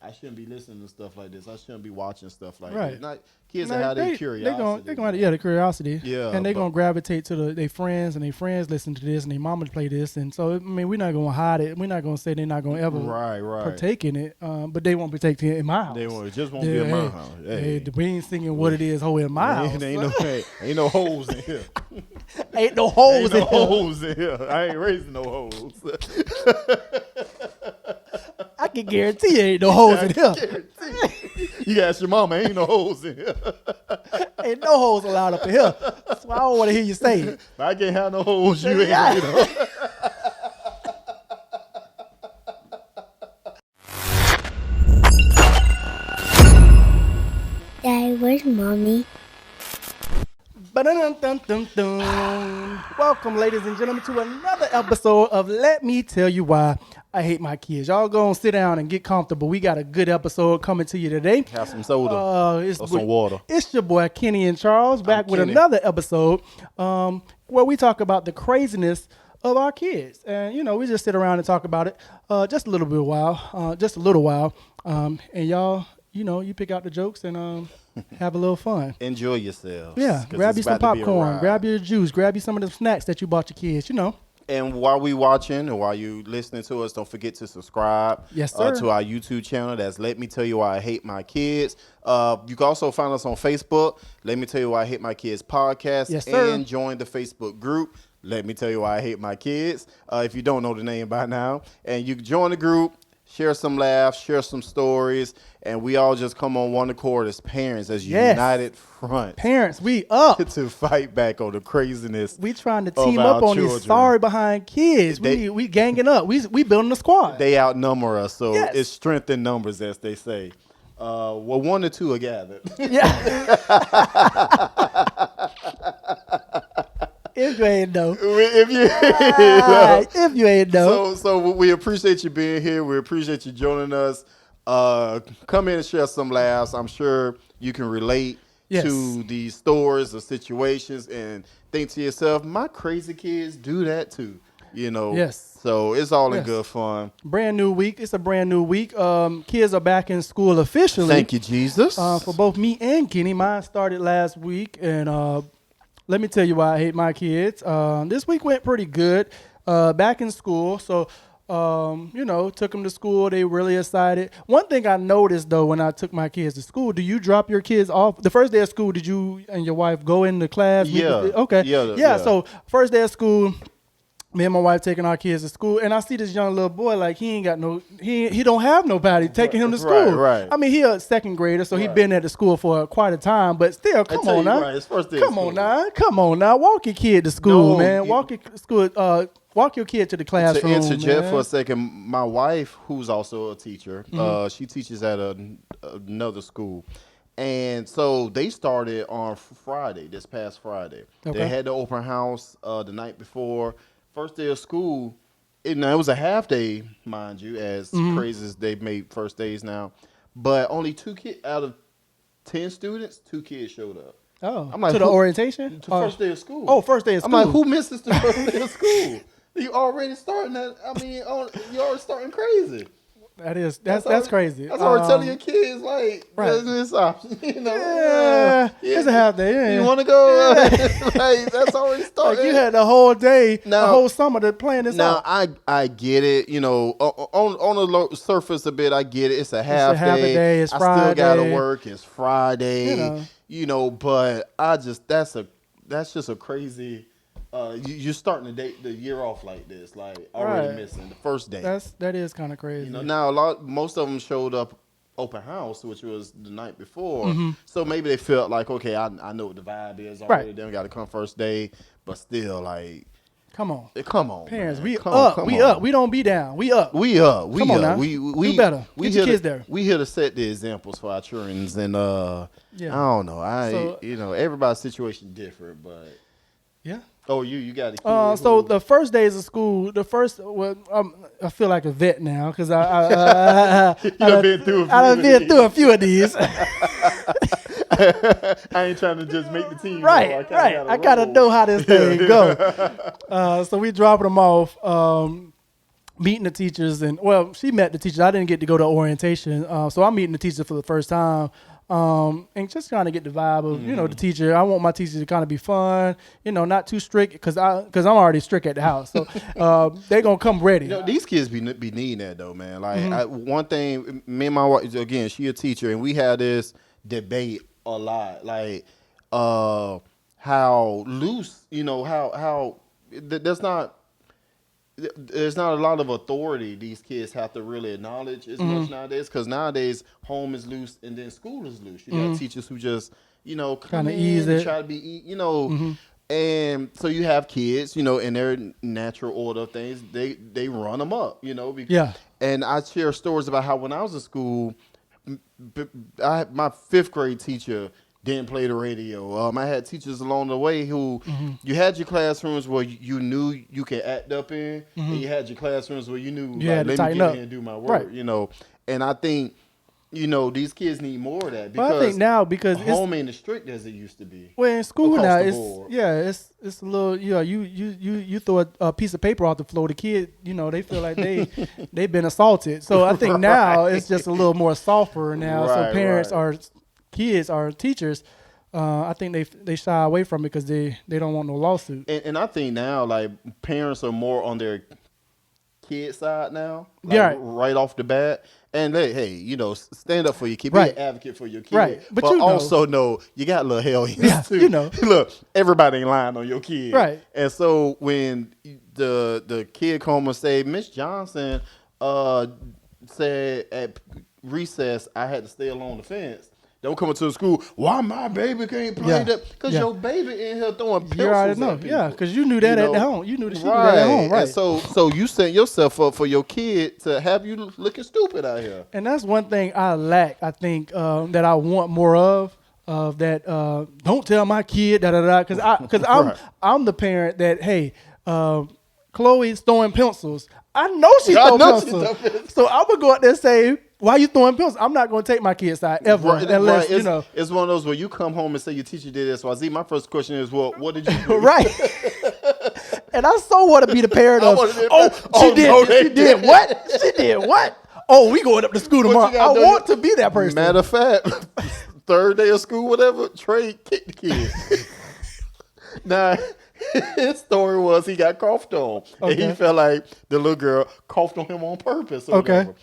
I shouldn't be listening to stuff like this. I shouldn't be watching stuff like Right. this. Not kids Like, that have their They're curiosity. gonna the curiosity. Yeah, And they're but- gonna gravitate to their friends, and their friends listen to this, and their mama play this, and so I mean we're not gonna hide it. We're not gonna say they're not gonna ever Right. partake in it. But they won't partake in it in my house. They just won't be in my house. Hey. We ain't singing what it is, ho, in my house. Ain't no holes in here. Ain't no holes Ain't no in here. holes in here. I ain't raising no holes. I can guarantee you ain't no holes in here. You can ask your mama, ain't no holes in here. Ain't no holes allowed up in here. That's why I don't want to hear you say it. But I can't have no holes. You ain't, Yeah. you know. Daddy, where's mommy? Ba-dun-dun-dun-dun. Welcome, ladies and gentlemen, to another episode of Let Me Tell You Why I Hate My Kids. Y'all go and sit down and get comfortable. We got a good episode coming to you today. Have some soda It's or some water. It's your boy Kenny and Charles back with Kenny. another episode where we talk about the craziness of our kids. And, you know, we just sit around and talk about it just a little while. And y'all, you know, you pick out the jokes and have a little fun. Enjoy yourselves. Yeah, 'cause grab it's you some about to be a popcorn, ride. grab your juice, grab you some of the snacks that you bought your kids, you know. And while we watching and while you listening to us, don't forget to subscribe Yes, sir. to our YouTube channel. That's Let Me Tell You Why I Hate My Kids. You can also find us on Facebook, Let Me Tell You Why I Hate My Kids podcast. Yes, sir. And join the Facebook group, Let Me Tell You Why I Hate My Kids, if you don't know the name by now. And you can join the group, share some laughs, share some stories, and we all just come on one accord as parents, as a Yes. united front Parents, we up. to fight back on the craziness. We trying to of team our up on children. these sorry behind kids. We ganging up. We building a squad. They outnumber us, so Yes. it's strength in numbers, as they say. Well, one or two are gathered. Yeah. If you ain't know. If you, If you ain't know. so we appreciate you being here. We appreciate you joining us. Come in and share some laughs. I'm sure you can relate Yes. to these stories or situations and think to yourself, my crazy kids do that too. You know. Yes. So it's all in Yes. good fun. Brand new week. It's a brand new week. Kids are back in school officially. Thank you, Jesus. For both me and Kenny. Mine started last week, and let me tell you why I hate my kids. This week went pretty good. Back in school, so you know, took them to school. They really excited. One thing I noticed though when I took my kids to school, do you drop your kids off the first day of school? Did you and your wife go into class? Yeah. Okay. Yeah. So first day of school. Me and my wife taking our kids to school, and I see this young little boy like he don't have nobody taking him to school. Right. I mean, he a second grader, so he Right. been at the school for quite a time. But still, come on now, Right, it's first day of come on school. now, come on now, walk your kid to school, No, man. you- Walk your school, walk your kid to the To classroom. interject man. for a second, my wife, who's also a teacher, Mm-hmm. she teaches at another school. And so they started on Friday, this past Friday. Okay. They had the open house the night before. First day of school, it was a half day, mind you, as Mm-hmm. crazy as they've made first days now. But only 2 kids out of 10 students, 2 kids showed up. Oh, I'm like, to the who- orientation. To first day of school. Oh, first day of I'm school. like, who misses the first day of school? You already starting that. I mean, you're already starting crazy. That's already- crazy. That's already telling your kids, like, right. there's this option. You know, Yeah, it's a half day. Yeah. You want to go? Like, that's already started. Like you had the whole day, Now- the whole summer to plan this Now out. I get it, you know, on the surface a bit, I get it. It's a half half a day. day, it's I still gotta Friday. work. It's Friday. You know. But that's just a crazy. You're starting the year off like this, like already Right. missing the first day. That is kind of crazy. You know, now most of them showed up open house, which was the night before. So maybe they felt like, okay, I know what the vibe is already. Right. They don't got to come first day, but still, like, Come on, come on, parents, man. we Come up, on. we up. We don't be down. We up. We up. We Come on up. now. We Do better. We Get your here kids to, there. We here to set the examples for our children, and Yeah. I don't know. So- Everybody's situation different, but Yeah. you got a kid. So who- the first days of school, I feel like a vet now because I done been through a few I done of been these. through a few of these. I ain't trying to just make the team. Right, though. kinda right. I gotta roll. know how this thing go. So we dropping them off. meeting the teachers, and well, she met the teachers. I didn't get to go to orientation, so I'm meeting the teacher for the first time, and just kind of get the vibe of the teacher. I want my teacher to kind of be fun, not too strict because I'm already strict at the house, so they're gonna come ready. These kids be needing that though, man. Like one thing, me and my wife, again, she a teacher, and we had this debate a lot, like how loose, how there's not a lot of authority these kids have to really acknowledge as much nowadays, because nowadays home is loose and then school is loose. You got teachers who just come in ease it, try to be and so you have kids in their natural order of things, they run them up because, and I share stories about how when I was in school, my fifth grade teacher didn't play the radio. I had teachers along the way who you had your classrooms where you knew you could act up in, and you had your classrooms where you knew had to let tighten me get up in here and do my work, And I think these kids need more of that, because I think now because home ain't as strict as it used to be. Well, in school now, it's it's a little you throw a piece of paper off the floor, the kid they feel like they've been assaulted. So I think now it's just a little more softer now. So parents are. Kids or teachers, I think they shy away from it because they don't want no lawsuit. And I think now, like, parents are more on their kid side now, right off the bat. And hey, stand up for your kid, be an advocate for your kid. Right. But also know you got a little hellions too. Look, everybody ain't lying on your kid. Right. And so when the kid come and say, Miss Johnson said at recess I had to stay along the fence. Don't come into the school. Why my baby can't play that? Because your baby in here throwing pencils. You already know. Yeah, because you knew that at home. You knew that she knew that at home, right? And so you set yourself up for your kid to have you looking stupid out here. And that's one thing I lack. I think that I want more of that. Don't tell my kid because I'm the parent that Chloe's throwing pencils. I know she's throwing pencils. So I'm gonna go out there and say, why are you throwing pencils? I'm not going to take my kid's side ever unless, It's one of those where you come home and say your teacher did XYZ. My first question is, well, what did you do? Right. And I so want to be the parent of, she did what? She did what? Oh, we going up to school tomorrow. I want to be that person. Matter of fact, third day of school, whatever, Trey kicked the kid. Now, his story was he got coughed on. And he felt like the little girl coughed on him on purpose or whatever.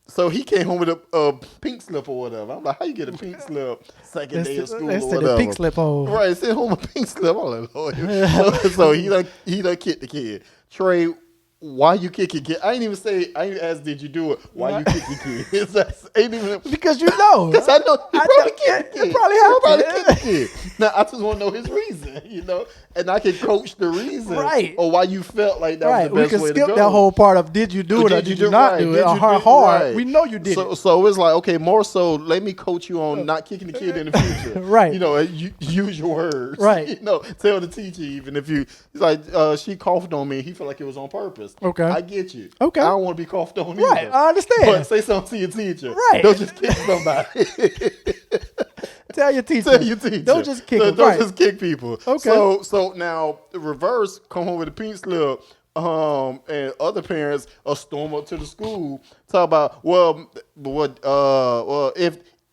So he came home with a pink slip or whatever. I'm like, how you get a pink slip second day of school or whatever? The pink slip home. Right, sent home a pink slip. I'm like, Lord. So he done kicked the kid. Trey, why you kick your kid? I ain't even ask, did you do it? Why you kick your kid? Because you know. Because I know he probably kicked the kid. It probably happened. Kicked the kid. Now, I just want to know his reason, and I can coach the reason or why you felt like that was the best way to go. We can skip that whole part of did you do it or did you not do it, or how hard. We know you did it. So it's like, okay, more so let me coach you on not kicking the kid in the future. Right. Use your words. Right. Tell the teacher even if he's like, she coughed on me, he felt like it was on purpose. Okay. I get you. Okay. I don't want to be coughed on either. Right, I understand. But say something to your teacher. Right. Don't just kick somebody. Tell your teacher. Don't just kick them. Don't just kick people. Okay. So now the reverse, come home with a pink slip, and other parents are storm up to the school, talk about,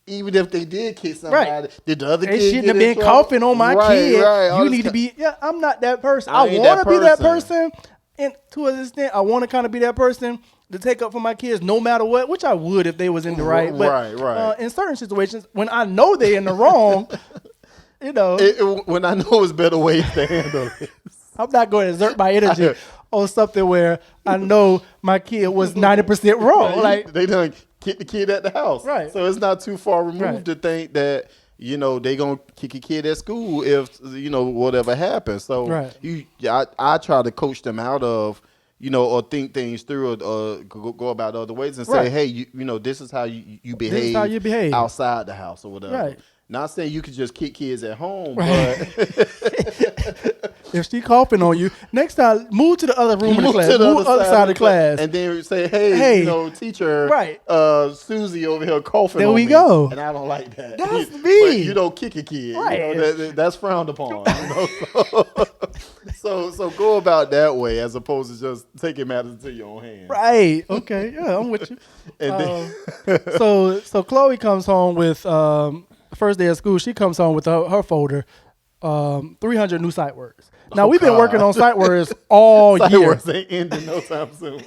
even if they did kick somebody, did the other kid shouldn't have been coughing on my kid. Right, you need to be. Yeah, I'm not that person. I want to be that person, and to an extent, I want to kind of be that person to take up for my kids no matter what, which I would if they was in the right. But in certain situations, when I know they're in the wrong, when I know it's better ways to handle it. I'm not going to exert my energy on something where I know my kid was 90% wrong. Like they done kick the kid at the house. Right. So it's not too far removed to think that, they going to kick a kid at school if, whatever happens. So I try to coach them out of, or think things through, or go about other ways and say, hey, this is how you behave. This is how you behave outside the house or whatever. Right. Not saying you could just kick kids at home, If she coughing on you, next time move to the other room in the Move class. to the Move other side of the class. and then say, "Hey, Hey. you know, teacher, Right. Susie over here coughing There on we me, go. and I don't like that. That's But me. you don't kick a kid, Right. You know, that's frowned upon. You know? So go about that way as opposed to just taking matters into your own hands. Right. Okay. Yeah, I'm with you. And So Chloe comes home with first day of school. She comes home with her folder, 300 new sight words. Now we've been God. working on sight words all sight year. words ain't ending no time soon.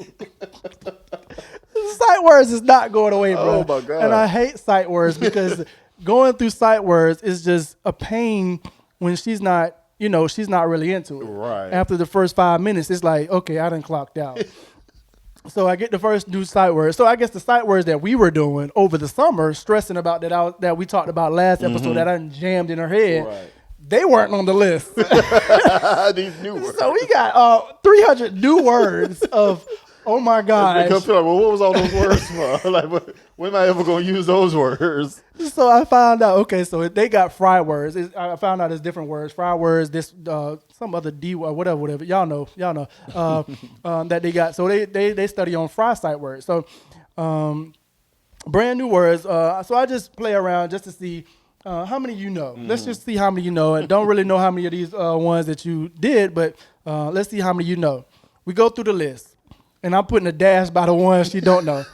Sight words is not going away, bro. Oh, my God. And I hate sight words because going through sight words is just a pain when she's not really into it. Right. After the first 5 minutes, it's like, okay, I done clocked out. So I get the first new sight words. So I guess the sight words that we were doing over the summer, stressing about that we talked about last episode that I done jammed in her head, Right. they weren't on the list. These new words. So we got 300 new words of, oh my gosh. Because people are like, well, what was all those words for? Like, when am I ever going to use those words? So I found out, okay, so they got fry words. I found out there's different words. Fry words, this, some other D word, whatever. Y'all know, that they got. So they study on fry sight words. So brand new words. So I just play around just to see how many you know. Let's just see how many you know. And don't really know how many of these ones that you did, but let's see how many you know. We go through the list, and I'm putting a dash by the ones you don't know.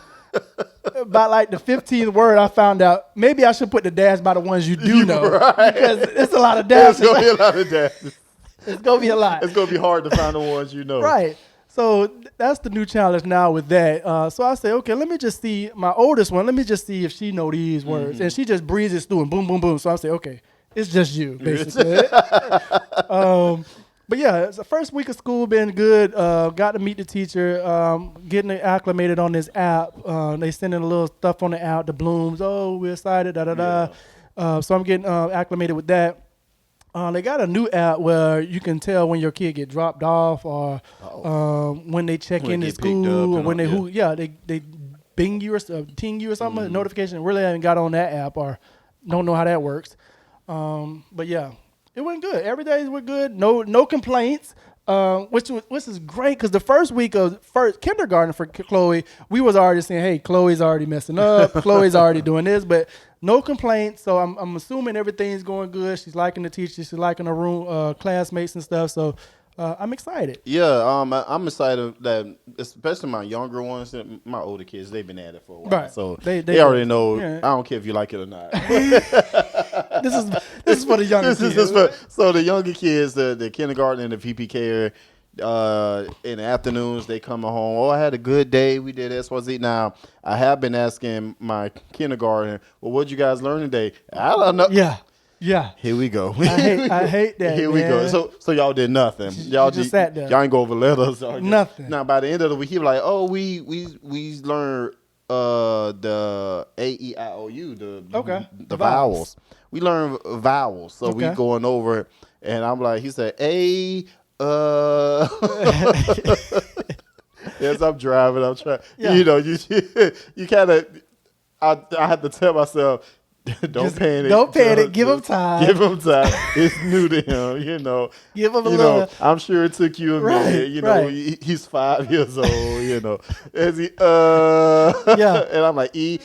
By like the 15th word, I found out maybe I should put the dash by the ones you do know. Right. Because it's a lot of There's dashes. going to be a lot of dashes. It's going to be a lot. It's going to be hard to find the ones you know. Right. So that's the new challenge now with that. So I say, okay, let me just see my oldest one. Let me just see if she know these words. And she just breezes through and boom, boom, boom. So I say, okay, it's just you, basically. But yeah, it's the first week of school been good. Got to meet the teacher, getting acclimated on this app. They sending a little stuff on the app, the blooms. Oh, we're excited, da-da-da. So I'm getting acclimated with that. They got a new app where you can tell when your kid get dropped off or when they check When in they at get picked up school or and when all- they bing you or ting you or something. A notification. Really haven't got on that app or don't know how that works. But yeah, it went good. Every day went good. No complaints. Which is great because the first week of first kindergarten for Chloe, we was already saying, hey, Chloe's already messing up. Chloe's already doing this, but no complaints. So I'm assuming everything's going good. She's liking the teacher. She's liking her room, classmates and stuff. So I'm excited. Yeah, I'm excited that, especially my younger ones, my older kids, they've been at it for a while. Right. So They they already do. know. Yeah. I don't care if you like it or not. This is for the younger This is kids. just for, so the younger kids, the kindergarten and the PPK, in the afternoons, they come home. Oh, I had a good day. We did XYZ. Now, I have been asking my kindergarten, well, what'd you guys learn today? I don't know. Yeah. Here we go. I hate that. Here we go. man. So y'all did nothing. Y'all just sat there. Y'all ain't go over letters. Or Nothing. Now by the end of the week, he was like, "Oh, we learned the A-E-I-O-U, the vowels. We learned vowels. So we Okay. going over it, and I'm like, he said A. As I'm driving, I'm trying. Yeah. You know, you kind of. I had to tell myself. Don't panic. don't panic. Give him time. Give him time. It's new to him, you know. Give him a You little. know, I'm sure it took you a Right, minute. You know, right. he's 5 years old. You know, as he Yeah. and I'm like E.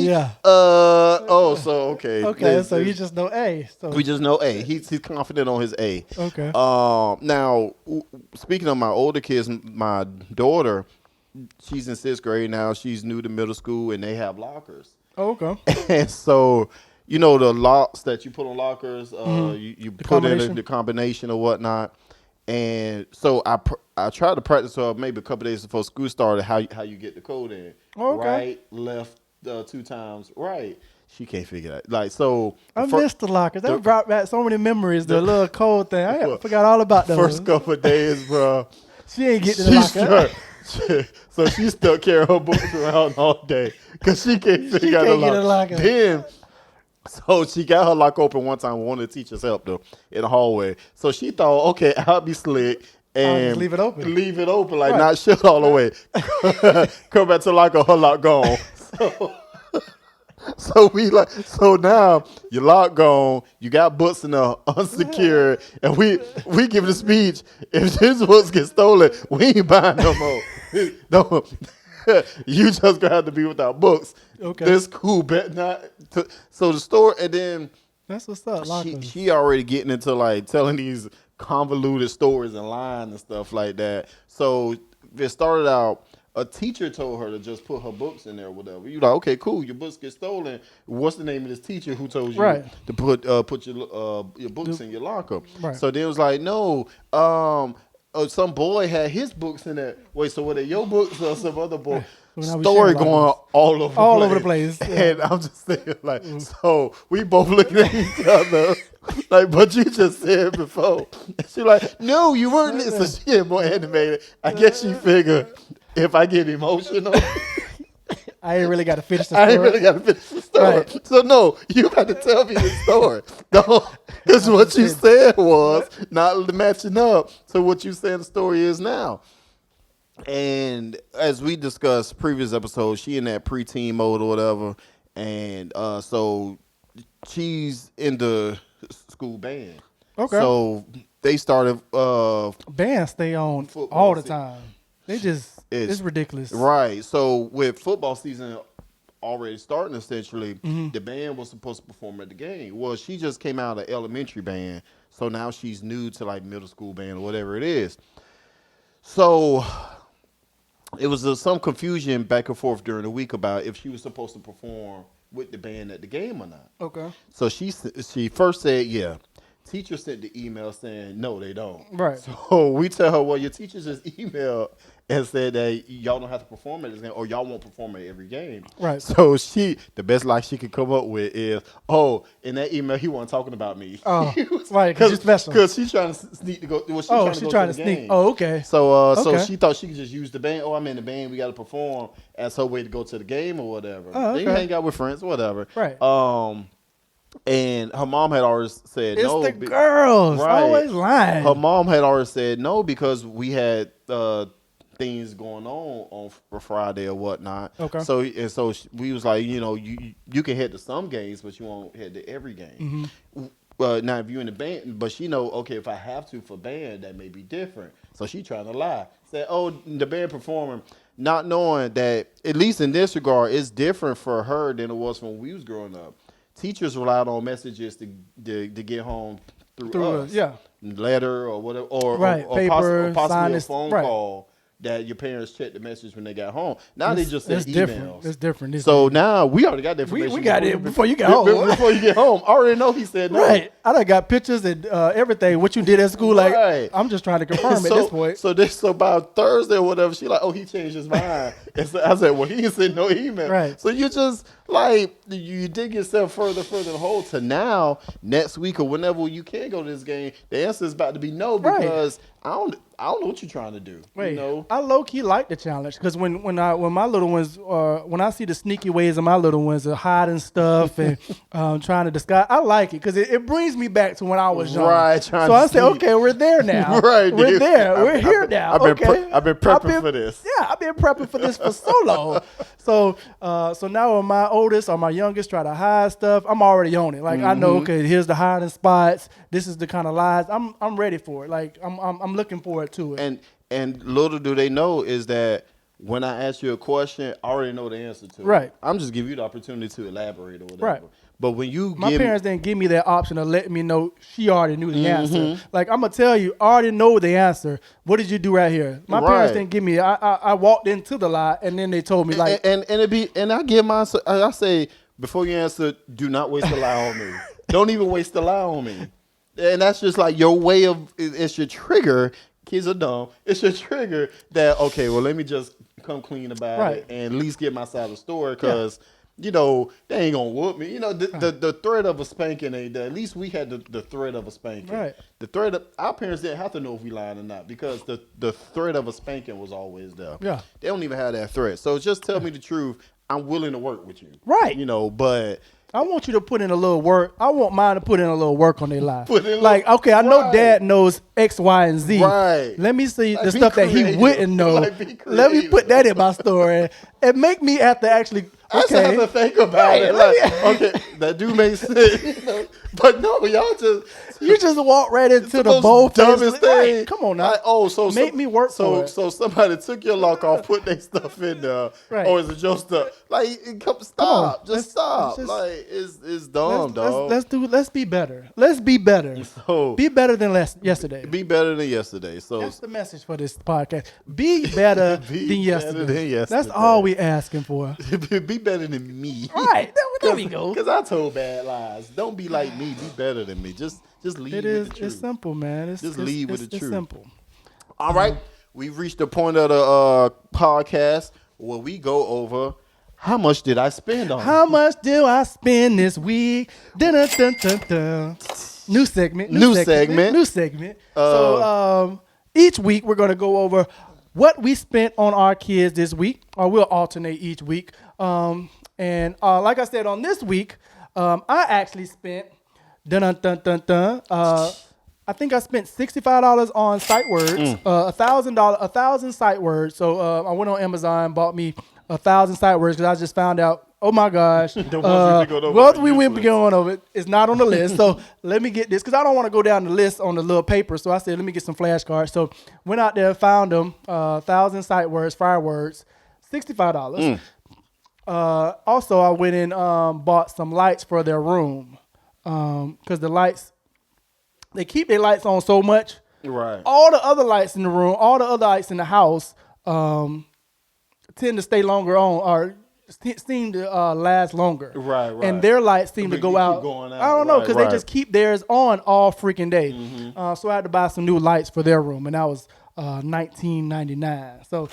Yeah. Oh, so okay. Okay, so you just know A. So We just know A. He's confident on his A. okay. Now, speaking of my older kids, my daughter, she's in 6th grade now. She's new to middle school, and they have lockers. Oh, okay. And so, you know, the locks that you put on lockers, you put in combination? the combination or whatnot. And so I tried to practice her maybe a couple days before school started how you get the code in. Oh, okay. Right, left 2 times, right. She can't figure that. Like, so. I missed the lockers. That brought back so many memories. The little cold thing. I forgot all about those. First couple of days, bro. She ain't get to the locker. So she stuck carrying her books around all day because she can't figure out can't the get a lock. locker. Then, so she got her lock open one time. One of the teachers helped her in the hallway. So she thought, okay, I'll be slick and just leave it open. Leave it open, like Right. not shut all the way. Come back to the locker, her lock gone. So, So now your lock gone, you got books in the unsecured, and we give the speech. If these books get stolen, we ain't buying no more. No, you just gonna have to be without books. Okay. This cool, bet not. So the store, and then That's what's up. Lockers. she already getting into like telling these convoluted stories and lying and stuff like that. So it started out. A teacher told her to just put her books in there or whatever. You like, okay, cool. Your books get stolen. What's the name of this teacher who told you Right. to put your books in your locker? Right. So then it was like, no, some boy had his books in there. Wait, so were they your books or some other boy? So now we Story sharing going lockers. all over All the over the place. place, yeah. And I'm just saying, like, so we both looking at each other, like, but you just said before. And she like, no, you weren't. So she get more animated. I guess she figured if I get emotional, I ain't really got to finish the I story. ain't really got to finish the story. Right. So no, you got to tell me the story. No, because what you said was not matching up to what you said the story is now. And as we discussed previous episodes, she in that preteen mode or whatever, and so she's in the school band. Okay. So they started Bands stay on Football all the season. time. They just, it's ridiculous. right. So with football season already starting, essentially, Mm-hmm. the band was supposed to perform at the game. Well, she just came out of elementary band, so now she's new to like middle school band or whatever it is. So it was some confusion back and forth during the week about if she was supposed to perform with the band at the game or not. Okay. So she first said, yeah. Teacher sent the email saying, no, they don't. Right. So we tell her, well, your teacher just emailed and said that y'all don't have to perform at this game or y'all won't perform at every game. Right. So the best lie she could come up with is, oh, in that email, he wasn't talking about me. Oh, right, 'cause you're special. Because she's trying to sneak to go. Well, she's trying to go trying to to the sneak. game. Oh, okay. So so Okay. she thought she could just use the band. Oh, I'm in the band. We got to perform as her way to go to the game or whatever. Oh, Then you okay. hang out with friends, whatever. Right. And her mom had already said It's no. the girls. Right. Always lying. Her mom had already said no because we had things going on for Friday or whatnot. Okay. So we was like, you can head to some games, but you won't head to every game. Now if you're in the band, but she know, okay, if I have to for band, that may be different. So she trying to lie. Said, oh, the band performing, not knowing that at least in this regard, it's different for her than it was when we was growing up. Teachers relied on messages to get home through us. Yeah. Letter or whatever, or Right, or paper, possibly sign a this- phone right. call that your parents checked the message when they got home. Now they just send It's emails. different. It's different. It's So different. now we already got the information. we got it before you get home. Before you get home, I already know he said no. Right. I done got pictures and everything. What you did at school, like Right. I'm just trying to confirm at this point. So by Thursday or whatever, she like, oh, he changed his mind. And so I said, well, he didn't send no email. Right. So you just like you dig yourself further in the hole to now next week or whenever you can go to this game. The answer is about to be no Right. because I don't know what you're trying to do. Wait, You know? I low key like the challenge because when my little ones when I see the sneaky ways of my little ones of hiding stuff and trying to disguise, I like it because it brings me back to when I was young. Right, trying So to I say, sneak. okay, we're there now. Right, we're dude. there. We're I've here been- now. I've been Okay, I've been prepping for this. Yeah, I've been prepping for this for so long. So now when my oldest or my youngest try to hide stuff, I'm already on it. Like I know, okay, here's the hiding spots. This is the kind of lies. I'm ready for it. Like I'm looking forward to it. And little do they know is that when I ask you a question, I already know the answer to it. Right. I'm just giving you the opportunity to elaborate or whatever. Right. But when you My give parents didn't give me that option of letting me know she already knew the Mm-hmm. answer. Like I'm gonna tell you, I already know the answer. What did you do right here? My parents Right. didn't give me. I walked into the lie, and then they told me like, and I give my I say before you answer, do not waste a lie on me. Don't even waste a lie on me. And that's just like your way of it's your trigger. Kids are dumb. It's your trigger that okay, well let me just come clean about Right. it and at least get my side of the story because. They ain't gonna whoop me. The threat of a spanking ain't there. At least we had the threat of a spanking. Right. The threat of our parents didn't have to know if we lying or not because the threat of a spanking was always there. Yeah. They don't even have that threat. So just tell me the truth. I'm willing to work with you. Right. But I want you to put in a little work. I want mine to put in a little work on their life. Put in Like, okay, I know right. Dad knows X, Y, and Z. Right. Let me see Like, the be stuff that he creative. wouldn't know. Like, be Let me creative. put that in my story and make me have to actually I just Okay. have to think about it. Like, okay, that do make sense. But no, y'all just You just walk right into the most bowl dumbest thing. Right. Come on now. Like, oh, so Make me work for it. So somebody took your lock off, put their stuff in there, Right. or is it your stuff? Like, stop, just stop. let's- Like, it's dumb, dog. Let's be better. Let's be better. So Be better than yesterday. be better than yesterday. So That's the message for this podcast. Be better Be than yesterday. better than That's yesterday. all we asking for. be better than me. Right. There we go. Because I told bad lies. Don't be like me. Be better than me. Just lead It with is. the truth. It's simple, man. Just lead with the it's truth. simple. All right. We've reached the point of the podcast where we go over how much did I spend on. How much do I spend this week? Dun, dun, dun, dun, dun. New segment. New segment. New segment. So each week we're going to go over what we spent on our kids this week, or we'll alternate each week. And like I said, on this week, I actually spent dun dun dun dun dun. I think I spent $65 on sight words, $1,000 sight words. So I went on Amazon, bought me 1,000 sight words because I just found out, oh my gosh, what we went going over is not on the list. So let me get this because I don't want to go down the list on the little paper. So I said, let me get some flashcards. So went out there, found them, 1,000 sight words, fire words, $65. Also, I went and bought some lights for their room because the lights, they keep their lights on so much. Right. All the other lights in the room, all the other lights in the house tend to stay longer on or seem to last longer. Right. And their lights seem to But go you keep out. going out. I don't know Right, because right. they just keep theirs on all freaking day. Mm-hmm. So I had to buy some new lights for their room, and that was $19.99. So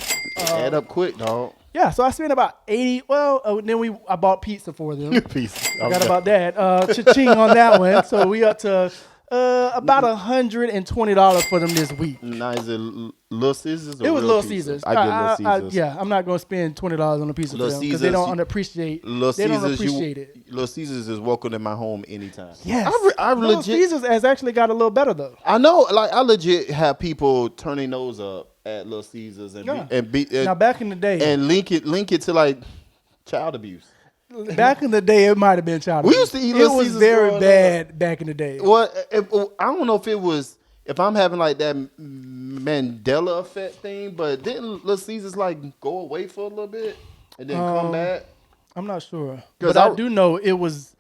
Add up quick, dog. yeah, so I spent about 80. Well, then I bought pizza for them. Peace. Forgot about that. Cha-ching on that one. So we up to about $120 for them this week. Nice. Little Caesars. Or It was real Little pizza? Caesars. I get Little Caesars. Yeah, I'm not gonna spend $20 on a pizza for Little them because they Caesars, don't appreciate. Little They don't Caesars, appreciate it. Little Caesars is welcome in my home anytime. Yes, I Little legit. Caesars has actually got a little better though. I know, like I legit have people turn their nose up at Little Caesars and Yeah. be Now back in the day, and link it to like child abuse. back in the day, it might have been child We abuse. used to eat It Little was Caesars very growing bad back in the day. Well, I don't know if I'm having like that Mandela effect thing, but didn't Little Caesars like go away for a little bit and then come back? I'm not sure, 'Cause but I do know it was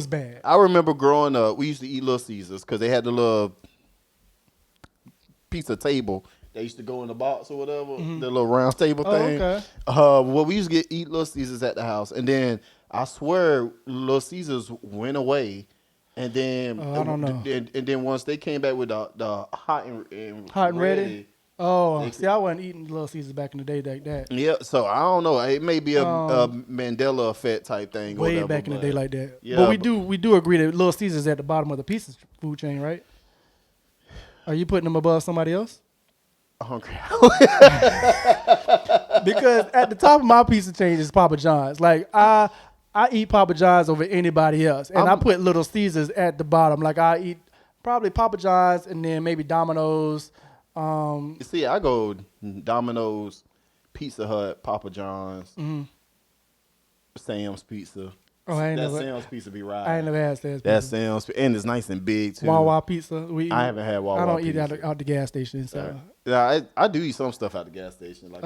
bad. I remember growing up, we used to eat Little Caesars because they had the little pizza table. They used to go in the box or whatever, the little round table Oh, thing. okay. Well, we used to eat Little Caesars at the house, and then I swear Little Caesars went away, and then I don't know. And then once they came back with the hot and Hot and ready. Oh, They- see, I wasn't eating Little Caesars back in the day like that. Yeah, so I don't know. It may be a Mandela effect type thing. or Way whatever, back in the but- day like that. Yeah, but we do agree that Little Caesars at the bottom of the pizza food chain, right? Are you putting them above somebody else? Hungry. Because at the top of my pizza chain is Papa John's. Like I eat Papa John's over anybody else, and I put Little Caesars at the bottom. Like I eat probably Papa John's and then maybe Domino's. You see, I go Domino's, Pizza Hut, Papa John's, Sam's Pizza. Oh, I ain't That never, Sam's Pizza be right. I ain't never had Sam's That pizza. Sam's, and it's nice and big too. Wawa pizza. We eat. I haven't had Wawa I don't eat pizza. out the gas station. So Yeah, I do eat some stuff at the gas station. Like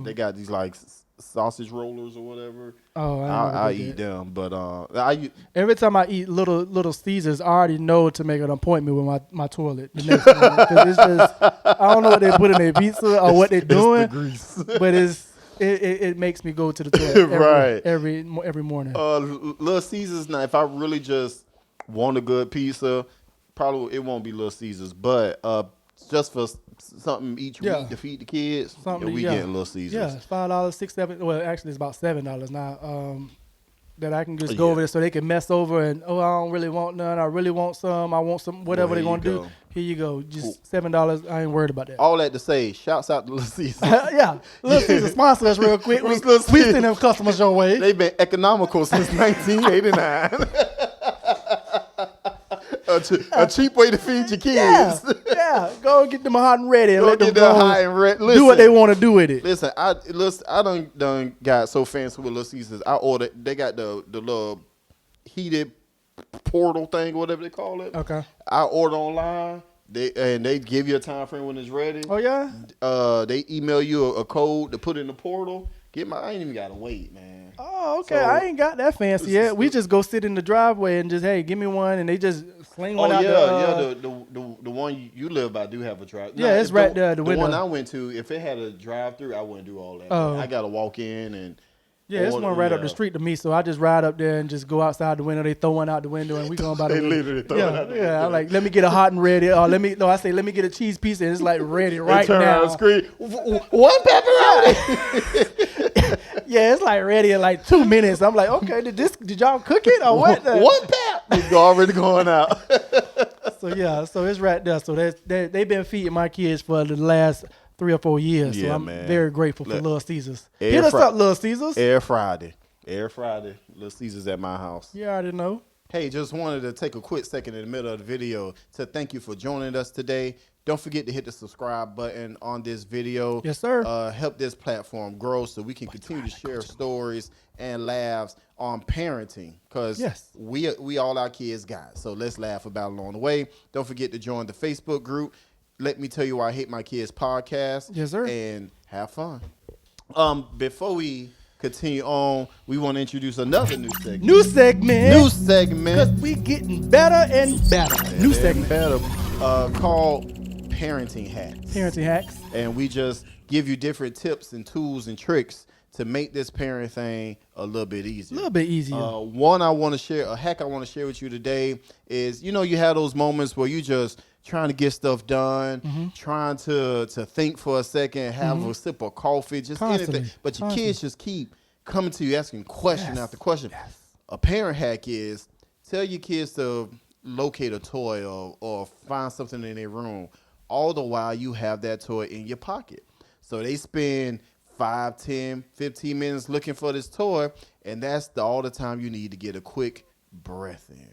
they got these like sausage rollers or whatever. oh, I I eat eat them, but Every time I eat little Caesars, I already know to make an appointment with my toilet the next morning. 'Cause it's just I don't know what they put in their pizza or what they're doing, grease. but it makes me go to the toilet Right. every morning. Little Caesars. Now, if I really just want a good pizza, probably it won't be Little Caesars, but just for something each Yeah. week to feed the kids, Something, we yeah. getting Little Caesars. Yeah, it's $5, $6, $7. Well, actually, it's about $7 now. That I can just Yeah. go over there so they can mess over and I don't really want none. I really want some. I want some. Whatever Well, they're here gonna you do. go. Here you go. Just $7. I ain't worried about that. All that to say, shouts out to Little Caesars. Yeah, Little Caesars sponsor us real quick. We Little Caesars. send them customers your way. They've been economical since 1989. A cheap way to feed your kids. Yeah, Yeah, go get them hot and ready and Go let them get that go high and red. do what they want to do with it. Listen, I done got so fancy with Little Caesars. I ordered. They got the little heated portal thing, whatever they call it. Okay. I order online. They give you a time frame when it's ready. Oh yeah. They email you a code to put in the portal. I ain't even gotta wait, man. Oh, okay. So- I ain't got that fancy yet. We just go sit in the driveway and just, hey, give me one, and they just sling Oh one out. the one you live by do have a drive. Yeah, it's right there, the The one window. I went to, if it had a drive through, I wouldn't do all that. Oh. I gotta walk in and. Yeah, it's one right up the yeah. street to me, so I just ride up there and just go outside the window. They throw one out the window, and we going by the They window. literally throw it out the Yeah, window. I'm like, let me get a hot and ready. Or let me get a cheese pizza, and it's like ready right Turn around now. and scream, one pepperoni. Yeah, it's like ready in like 2 minutes. I'm like, okay, did y'all cook it or what? One pep. It's already going out. So it's right there. So they've been feeding my kids for the last 3 or 4 years. So Yeah, I'm man. very grateful for Look, Little Caesars. Air Hit us fry- up, Little Caesars. Every Friday, Little Caesars at my house. You already know. Hey, just wanted to take a quick second in the middle of the video to thank you for joining us today. Don't forget to hit the subscribe button on this video. Yes, sir. Help this platform grow so we can continue to share stories and laughs on parenting. Because Yes. we all our kids got. So let's laugh about it along the way. Don't forget to join the Facebook group. Let me tell you why I hate my kids podcast. Yes, sir. And have fun. Before we continue on, we want to introduce another new segment. New segment. New segment. Because we getting better and better. New segment. Better, called Parenting Hacks. Parenting hacks. And we just give you different tips and tools and tricks to make this parent thing a little bit A easier. little bit easier. One I want to share, a hack I want to share with you today is, you have those moments where you just trying to get stuff done, Mm-hmm. trying to think for a second, have a sip of coffee, just Constantly. anything. But your Constantly. kids just keep coming to you asking question Yes. after question. Yes. A parent hack is tell your kids to locate a toy or find something in their room, all the while you have that toy in your pocket. So they spend 5, 10, 15 minutes looking for this toy, and that's all the time you need to get a quick breath in.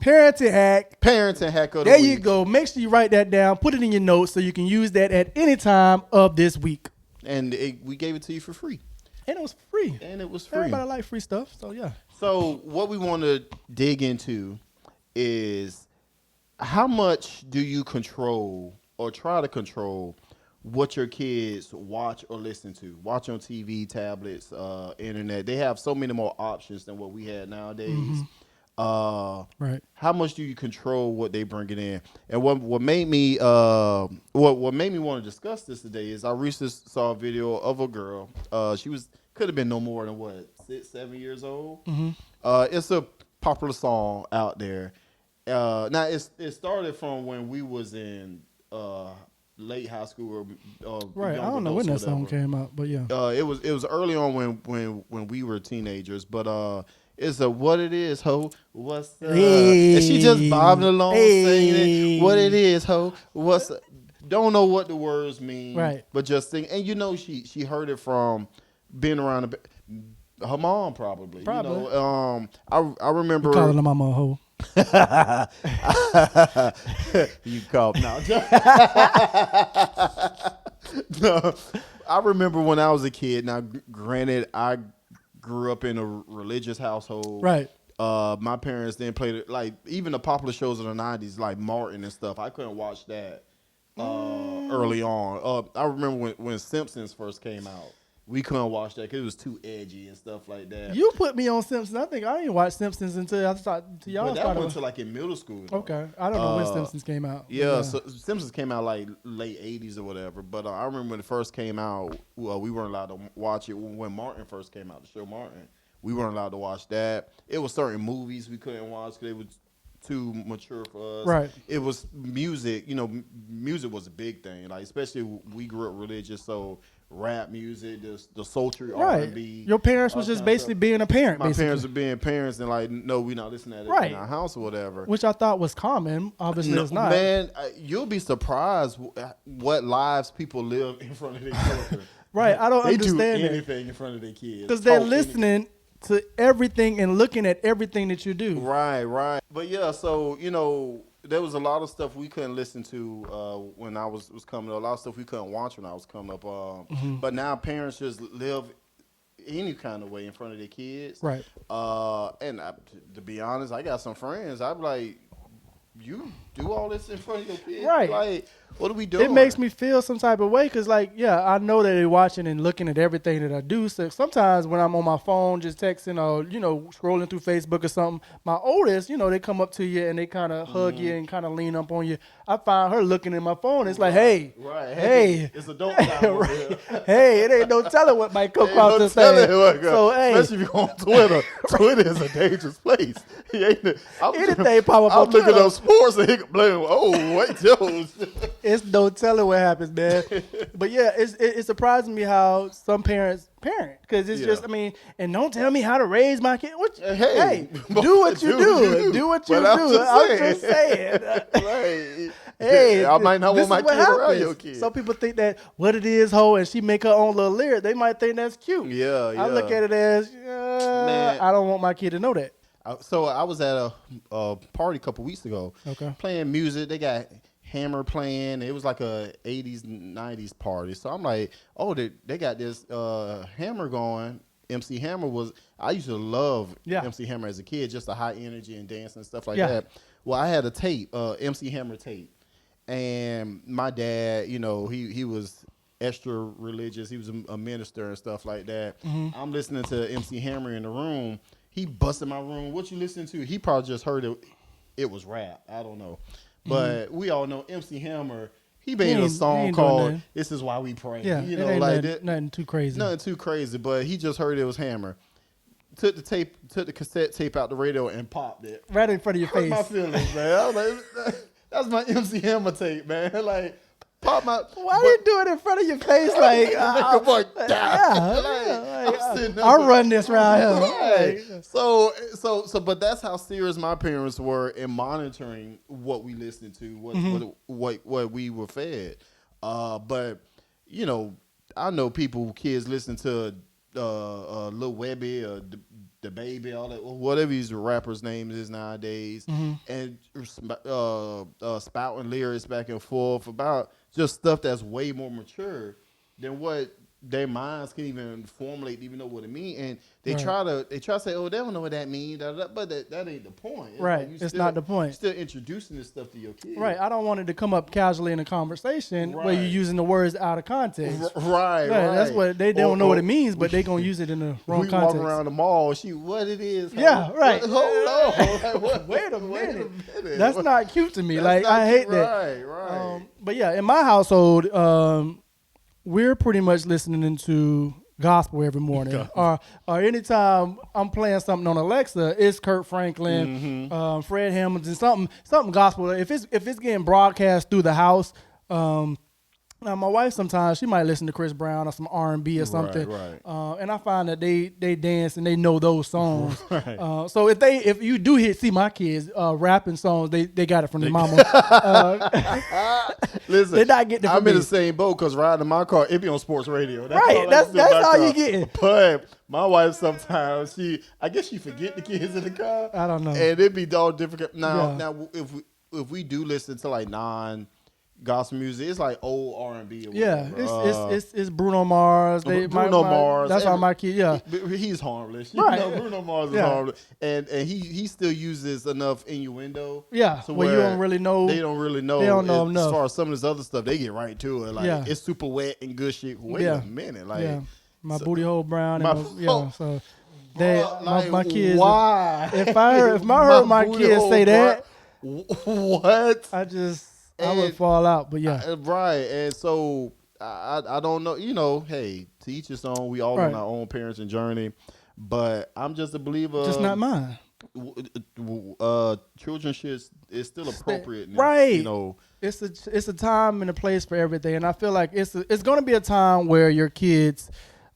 Parenting hack. Parenting hack of the There week. you go. Make sure you write that down. Put it in your notes so you can use that at any time of this week. And we gave it to you for free. And it was free. And it was free. Everybody like free stuff, so yeah. So what we want to dig into is how much do you control or try to control what your kids watch or listen to? Watch on TV, tablets, internet. They have so many more options than what we had nowadays. Right. How much do you control what they bring it in? And what made me what made me want to discuss this today is I recently saw a video of a girl. She could have been no more than 6, 7 years old. It's a popular song out there. Now it started from when we was in late high school or Right. young I don't know when adults that or song whatever. came out, but yeah. It was early on when we were teenagers, but it's a what it is, ho. What's and she just bobbing along singing it. What it is, ho. Don't know what the words mean, Right. But just sing. And she heard it from being around her mom probably. Probably. I remember Calling her mama a hoe. you call no. No, I remember when I was a kid. Now, granted, I grew up in a religious household. Right. My parents didn't play like even the popular shows of the '90s, like Martin and stuff. I couldn't watch that early on. I remember when Simpsons first came out. We couldn't watch that because it was too edgy and stuff like that. You put me on Simpsons. I think I didn't watch Simpsons until y'all but started. that went to like in middle school. Though. Okay. I don't know when Simpsons came out. but Yeah, so Simpsons came out like late '80s or whatever. But I remember when it first came out, we weren't allowed to watch it. When Martin first came out, the show Martin, we weren't allowed to watch that. It was certain movies we couldn't watch because they was too mature for us. Right. It was music. Music was a big thing. Like especially we grew up religious, so rap music, the sultry Right. R&B. Your parents all was just kinds of basically stuff. being a parent, My basically. parents are being parents and like, no, we not listening to that Right. in our house or whatever. Which I thought was common. Obviously, No, it's not. Man, you'll be surprised what lives people live in front of their children. Right. I don't They understand do it. anything in front of their kids. Because they're Talk listening to everything and looking at everything that you do. Right. But yeah, so there was a lot of stuff we couldn't listen to when I was coming up. A lot of stuff we couldn't watch when I was coming up. But now parents just live any kind of way in front of their kids. Right. To be honest, I got some friends. I'm like, you do all this in front of your kids? Right. Like, what are we doing? It makes me feel some type of way because, like, yeah, I know that they're watching and looking at everything that I do. So sometimes when I'm on my phone just texting or, scrolling through Facebook or something, my oldest, they come up to you and they kind of hug you and kind of lean up on you. I find her looking at my phone. It's like, hey, hey. It's adult time over here. Hey, it ain't no telling what might come across this thing. So, hey. Especially if you're on Twitter. Twitter is a dangerous place. Anything pop up on I'm looking Twitter. up sports and he can blame, wait, Jones. It's no telling what happens, man. But yeah, it surprises me how some parents parent because it's just, and don't tell me how to raise my kid. Hey, do what you do. Do what you do. I'm just saying. Right. Hey, I might not want my kid around your kid. Some people think that what it is, ho, and she make her own little lyric. They might think that's cute. Yeah. I look at it as, I don't want my kid to know that. So I was at a party a couple weeks ago. Okay. Playing music. They got Hammer playing. It was like a 80s, 90s party. So I'm like, they got this Hammer going. MC Hammer I used to love MC Hammer as a kid, just the high energy and dancing and stuff like that. Well, I had a tape, MC Hammer tape. And my dad, he was extra religious. He was a minister and stuff like that. Mm-hmm. I'm listening to MC Hammer in the room. He busted my room. What you listening to? He probably just heard it was rap. I don't know. But we all know MC Hammer. He made a song called "This Is Why We Pray." Yeah, nothing too crazy. Nothing too crazy. But he just heard it was Hammer. Took the cassette tape out the radio and popped it right in front of your face. My feelings, man. I was like, that's my MC Hammer tape, man. Like, pop my. Why are you doing it in front of your face? Like, I'll run this round here. Right. So, but that's how serious my parents were in monitoring what we listened to, what we were fed. But I know kids listen to Lil Webby or the Baby, all that, whatever these rappers' names is nowadays, and spouting lyrics back and forth about just stuff that's way more mature than what their minds can even formulate, even know what it means. And they try to say, they don't know what that means, but that ain't the point. It's right. It's not the point. You're still introducing this stuff to your kids. Right. I don't want it to come up casually in a conversation where you're using the words out of context. Right. That's what they don't know what it means, but they're going to use it in the wrong context. We walk around the mall, what it is. Yeah, right. Hold on. Wait a minute. That's not cute to me. Like, I hate that. Right. But yeah, in my household, we're pretty much listening to gospel every morning. Or anytime I'm playing something on Alexa, it's Kurt Franklin, Fred Hamilton, something gospel. If it's getting broadcast through the house, now my wife sometimes she might listen to Chris Brown or some R&B or something. Right. And I find that they dance and they know those songs. Right. So if you do see my kids rapping songs, they got it from their mama. Listen, they're not getting it from I'm in the same boat because riding in my car, it be on sports radio. That's all you getting. But my wife sometimes I guess she forget the kids in the car. I don't know. And it be all different. Now if we do listen to like gospel music, it's like old R&B. It's Bruno Mars. Mars. That's how my kid. Yeah, he's harmless. Right. Bruno Mars is harmless, and he still uses enough innuendo. Yeah, to where you don't really know. They don't really know. They don't know enough. As far as some of this other stuff, they get right to it. Like it's super wet and good shit. Wait a minute, my booty hole brown. So my kids. Why? If I heard my kids say that, what? I would fall out, but right. And so I don't know. Hey, to each his own. We all on our own parenting journey, but I'm just a believer. Just not mine. Children is still appropriate, right? It's a time and a place for everything, and I feel like it's going to be a time where your kids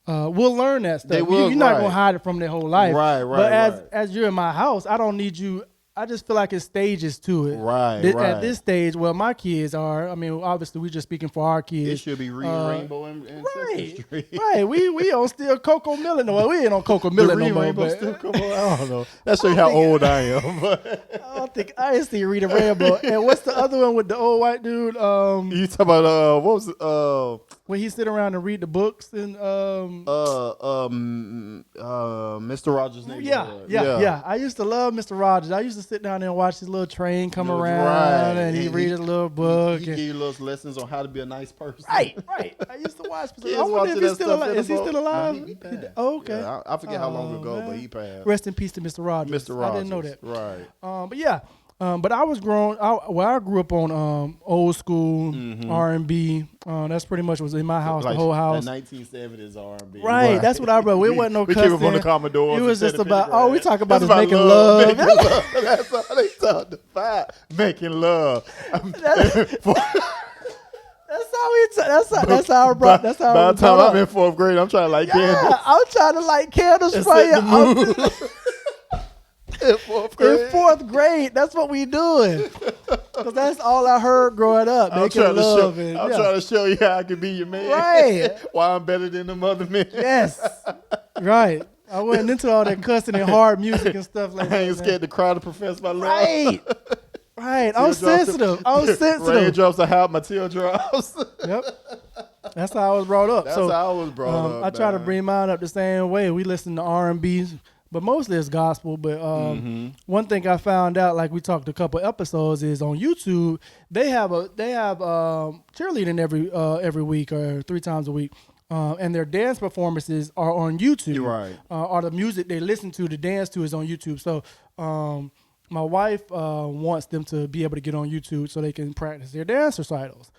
will learn that stuff. You're not going to hide it from their whole life, right? But as you're in my house, I don't need you I just feel like it's stages to it. Right, At right. this stage, well, my kids are. I mean, obviously, we just speaking for our kids. It should be reading Rainbow and Sesame Right, Street. right. We on still Coco Melon. No, we ain't on Coco The Melon no Reading more. Rainbow But still come on. I don't know. That show you how old I am. But I don't think I ain't seen Rita Rainbow. And what's the other one with the old white dude? you talk about what was it? When he sit around and read the books and Mr. Rogers' name. yeah. I used to love Mr. Rogers. I used to sit down there and watch his little train come That's around, right. and he And read his little book. He and- gave you little lessons on how to be a nice person. right. I used to watch. Kids I wonder watching if he's that still stuff alive. in the Is he boat. still alive? No, he passed. Oh, okay. Yeah, I forget how long Oh, ago, but man. he passed. Rest in peace to Mr. Rogers. Mr. Rogers. I didn't know that. Right. But yeah. But I was grown. I grew up on old school R&B. That's pretty much was in my house, Like the whole house. The 1970s R&B. Right, that's what I brought. We wasn't no We came up on the cussing. Commodores. It was and just Teddy about Pendergrass. we talk about It's is making love. Making love. That's all they talked about. Making love. That's how I brought. That's how. By I the time brought I'm in up. fourth grade, I'm trying to like Yeah, candles. I'm trying to light candles And for set you. the mood. In fourth grade. In fourth grade, that's what we doing. Because that's all I heard growing up, I'm making trying love. to and, show. I'm yeah. trying to show you how I can be your man. Right. Why I'm better than the other men. Yes, right. I wasn't into all that cussing and hard music and stuff like I that. ain't man. scared to cry to profess my love. Right. Right. I'm sensitive. I'm sensitive. Raindrops are hot, my teardrops. Yep. That's how I was brought up. That's so how I was brought up. I try to man. bring mine up the same way. We listen to R&B, but mostly it's gospel. But one thing I found out, like we talked a couple episodes, is on YouTube they have cheerleading every week or 3 times a week. And their dance performances are on YouTube. You're right. Or the music they listen to, the dance to, is on YouTube. So my wife wants them to be able to get on YouTube so they can practice their dance recitals.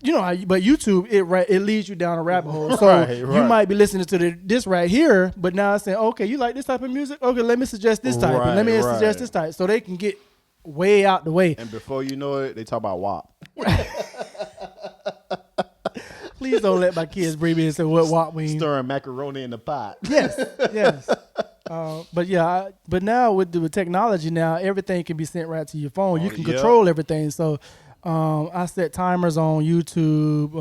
You know, but YouTube it leads you down a rabbit hole. So Right. you might be listening to this right here, but now it's saying, okay, you like this type of music? Okay, let me suggest this type. And let me Right. suggest this type, so they can get way out the way. And before you know it, they talk about WAP. Please don't let my kids bring me and say what WAP means. Stirring macaroni in the pot. Yes. But yeah, but now with technology now, everything can be sent right to your phone. You can Yep. control everything. So I set timers on YouTube,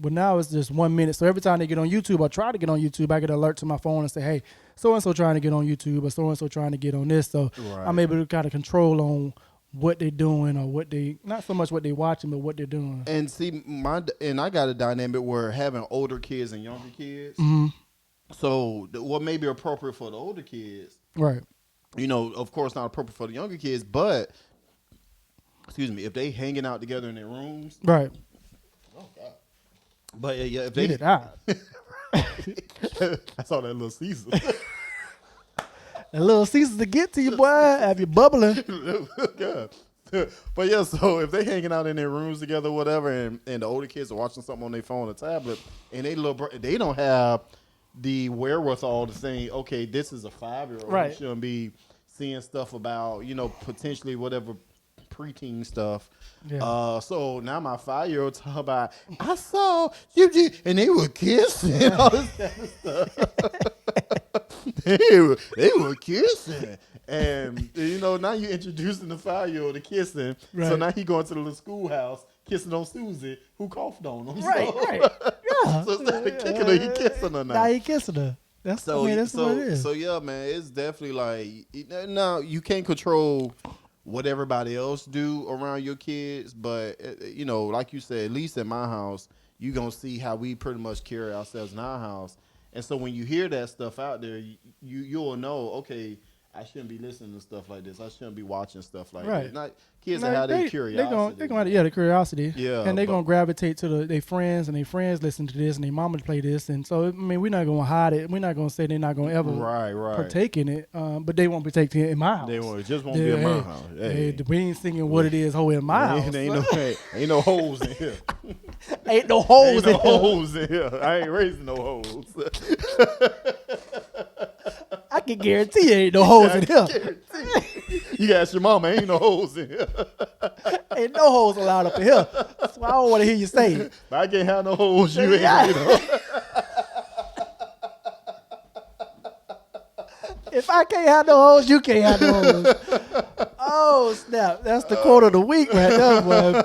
but now it's just 1 minute. So every time they get on YouTube, I try to get on YouTube, I get an alert to my phone and say, hey, so-and-so trying to get on YouTube or so-and-so trying to get on this. So Right. I'm able to kind of control on what they're doing or not so much what they're watching, but what they're doing. And see, I got a dynamic where having older kids and younger kids. Mm-hmm. So what may be appropriate for the older kids, Right. you know, of course not appropriate for the younger kids, but excuse me, if they hanging out together in their rooms, Right. but yeah, if they Get it out. I saw that little Caesar. A little Caesars to get to you, boy. Have you bubbling. Yeah. But yeah, so if they hanging out in their rooms together, whatever, and the older kids are watching something on their phone or tablet, and they don't have the wherewithal to say, okay, this is a 5-year-old. Right. You shouldn't be seeing stuff about, you know, potentially whatever preteen stuff. Yeah. So now my 5-year-old talk about, I saw you, and they were kissing, all this kind of stuff. they were kissing. And, you know, now you're introducing the 5-year-old to kissing. Right. So now he going to the little schoolhouse kissing on Susie, who coughed on him. Right, So- right. Yeah. So instead of kicking her, he kissing her now. Now he kissing her. That's So, what it is. so yeah, man, it's definitely like, now you can't control what everybody else do around your kids, but you know, like you said, at least in my house, you gonna see how we pretty much carry ourselves in our house. And so when you hear that stuff out there, you'll know, okay, I shouldn't be listening to stuff like this. I shouldn't be watching stuff like Right. this. Not kids No, that have their They're curiosity. going to the curiosity. Yeah, And they're but- going to gravitate to their friends, and their friends listen to this, and their mama play this. And so, I mean, we're not going to hide it. We're not going to say they're not going to ever Right. partake in it. But they won't partake in it in my house. They just won't be in my house. Hey. We ain't singing what it is, ho, in my house. Ain't no holes in here. Ain't no holes Ain't no in here. holes in here. I ain't raising no holes. I can guarantee you ain't no holes in here. You can ask your mama, ain't no holes in here. Ain't no holes allowed up in here. That's why I don't want to hear you say it. But I can't have no holes. You ain't, Yeah. you know. If I can't have no hoes, you can't have no hoes. Oh snap! That's the quote of the week right there, boy.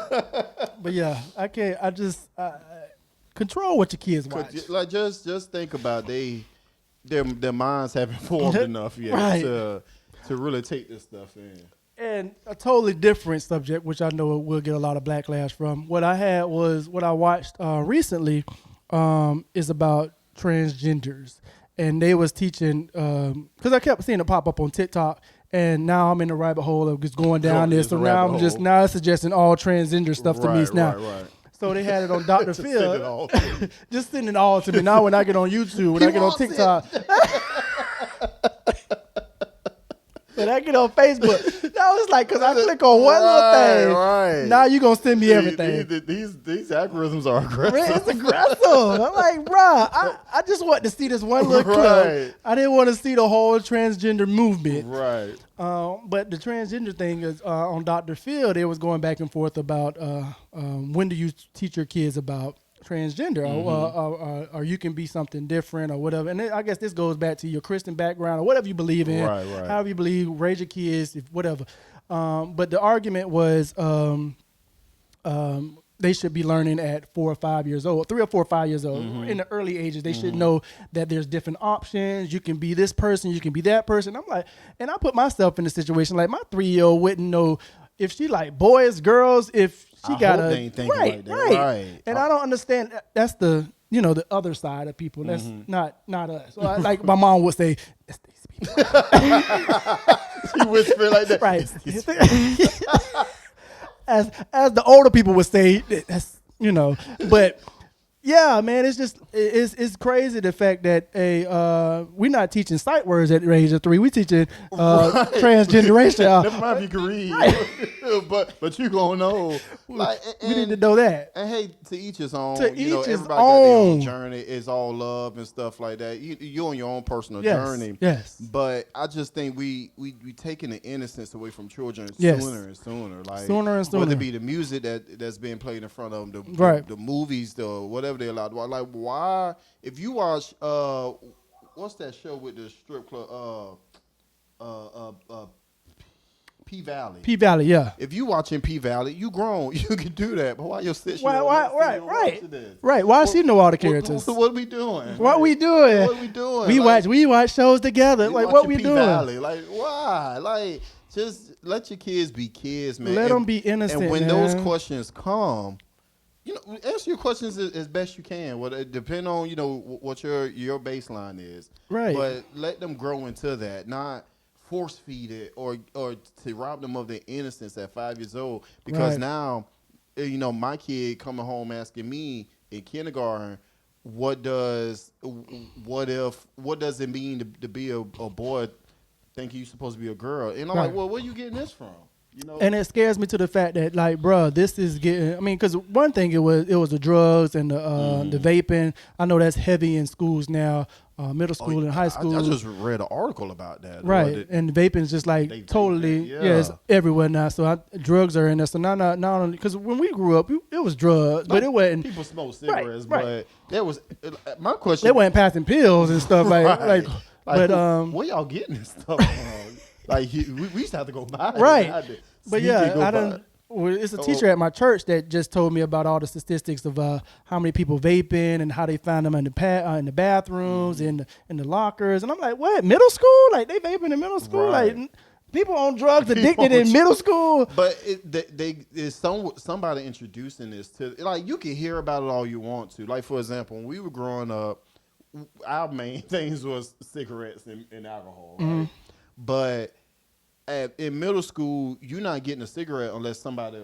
But yeah, I can't. I just control what your kids watch. Like just think about their minds haven't formed enough yet Right. to really take this stuff in. And a totally different subject, which I know we'll get a lot of backlash from. What I watched recently is about transgenders. And they was teaching, because I kept seeing it pop up on TikTok, and now I'm in the rabbit hole of just going down this. So now now it's suggesting all transgender stuff to me now. Right. So they had it on Dr. Just Phil. send it all to me. Just send it all to me. Now when I get on YouTube, when I get on TikTok. When I get on Facebook, that was like, because I click on one little thing. Right. Now you going to send me everything. These algorithms are aggressive. It's aggressive. I'm like, bruh, I just want to see this one little clip. Right. I didn't want to see the whole transgender movement. Right. But the transgender thing is on Dr. Phil, they was going back and forth about when do you teach your kids about transgender, or you can be something different or whatever. And I guess this goes back to your Christian background or whatever you believe in, Right. however you believe, raise your kids, whatever. But the argument was they should be learning at 4 or 5 years old, 3 or 4 or 5 years old. In the early ages, they should know that there's different options. You can be this person, you can be that person. I'm like, and I put myself in the situation, like my 3-year-old wouldn't know if she like boys, girls, if she got hope a they ain't thinking right, like that. right. Right. And I don't understand. That's the the other side of people. That's not us. So like my mom would say, it's these people. She whisper like that. Right. as the older people would say, that's but yeah, man, it's just it's crazy the fact that we're not teaching sight words at the age of 3. We teaching transgeneration. Never mind if you can read, but you gonna know. Like, We need to know that. And hey, to each his own. To each his everybody got their own own. journey. It's all love and stuff like that. You on your own personal Yes, journey. yes. But I just think we taking the innocence away from children Yes. sooner and sooner. Like Sooner and sooner. Whether it be the music that's being played in front of them, Right. the movies, the whatever they're allowed to watch. Like why? If you watch what's that show with the strip club? P Valley. P Valley, yeah. If you watching P Valley, you grown. You can do that. But why your sister? Right. Right. Why she know all the characters? What we doing? What we doing? What we doing? We watch shows together. we Like what watching we P doing? Valley. Like why? Like just let your kids be kids, man. Let them be innocent. And when man. those questions come, answer your questions as best you can. Well, it depend on what your baseline is. Right. But let them grow into that, not force feed it or to rob them of their innocence at 5 years old. Because Right. now, my kid coming home asking me in kindergarten, what does it mean to be a boy thinking you're supposed to be a girl? And I'm Right. like, well, where you getting this from? And it scares me to the fact that, like, bruh, this is getting. I mean, because one thing it was the drugs and the vaping. I know that's heavy in schools now, middle school and high school. I just read an article about that. Right, and vaping is just They like vape totally, it, yeah, it's everywhere now. So drugs are in there. So not only because when we grew up, it was drugs, but it wasn't. People smoke cigarettes, right. but there was my question. They weren't passing pills and stuff like Right. but where y'all getting this stuff from? Like we used to have to go buy it. Right. I had to But sneaky yeah, go buy I it. don't. Well, it's a teacher at my church that just told me about all the statistics of how many people vaping and how they find them in the bathrooms, in the lockers, and I'm like, what? Middle school? Like they vaping in middle school? Right. Like people on drugs addicted in middle school? But there's somebody introducing this to, like, you can hear about it all you want to. Like, for example, when we were growing up, our main things was cigarettes and alcohol, right? But in middle school, you're not getting a cigarette unless somebody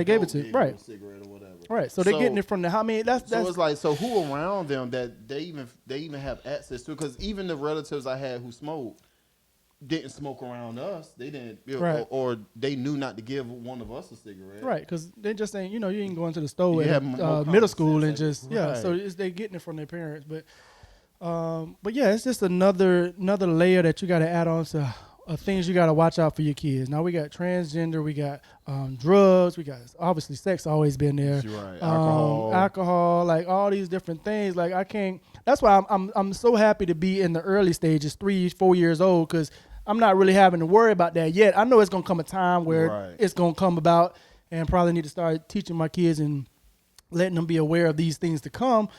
gave it to you, right? A cigarette or whatever. Right. So they're getting it from the. I mean, that's So it's like, so who around them that they even have access to? Because even the relatives I had who smoked didn't smoke around us. They didn't, Right. or they knew not to give one of us a cigarette. right, because they just saying, you ain't going to the store You at have more middle common school and sense, just like, So right. they getting it from their parents, but yeah, it's just another layer that you got to add on to. Things you got to watch out for your kids. Now we got transgender, we got drugs, we got obviously sex always been there. You're right. Alcohol, like all these different things. Like I can't. that's why I'm so happy to be in the early stages, 3-4 years old, because I'm not really having to worry about that yet. I know it's gonna come a time where Right. it's gonna come about, and probably need to start teaching my kids and letting them be aware of these things to come.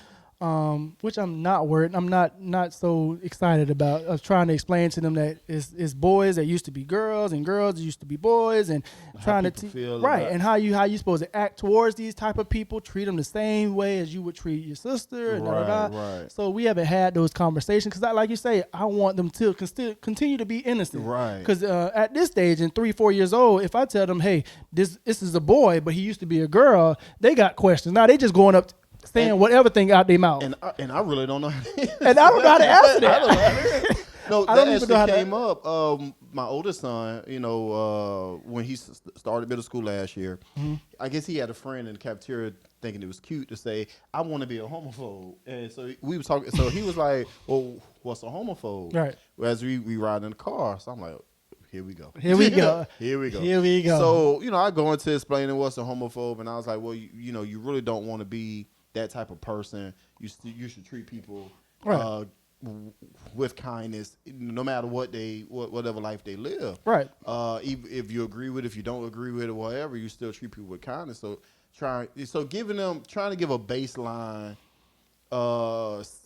Which I'm not worried. I'm not so excited about. I was trying to explain to them that it's boys that used to be girls and girls that used to be boys, and trying to people feel right, about- and how you supposed to act towards these type of people, treat them the same way as you would treat your sister, and Right. So we haven't had those conversations because, like you say, I want them to continue to be innocent. Right. Because at this stage, in 3-4 years old, if I tell them, hey, this is a boy, but he used to be a girl, they got questions. Now they just going up saying whatever thing out their mouth. And I really don't know how to And I don't know how to answer that. I don't know how to No, I that don't even know how actually to- came up. My oldest son, when he started middle school last year, Mm-hmm. I guess he had a friend in the cafeteria thinking it was cute to say, "I want to be a homophobe," and so we was talking. So he was like, "Well, what's a homophobe?" Right. As we ride in the car, so I'm like, "Here we go. Here we go. Here we go. Here we go. So I go into explaining what's a homophobe, and I was like, "Well, you really don't want to be that type of person. You should treat people." Right. With kindness, no matter whatever life they live. Right. If you agree with it, if you don't agree with it, whatever, you still treat people with kindness. So trying to give a baseline,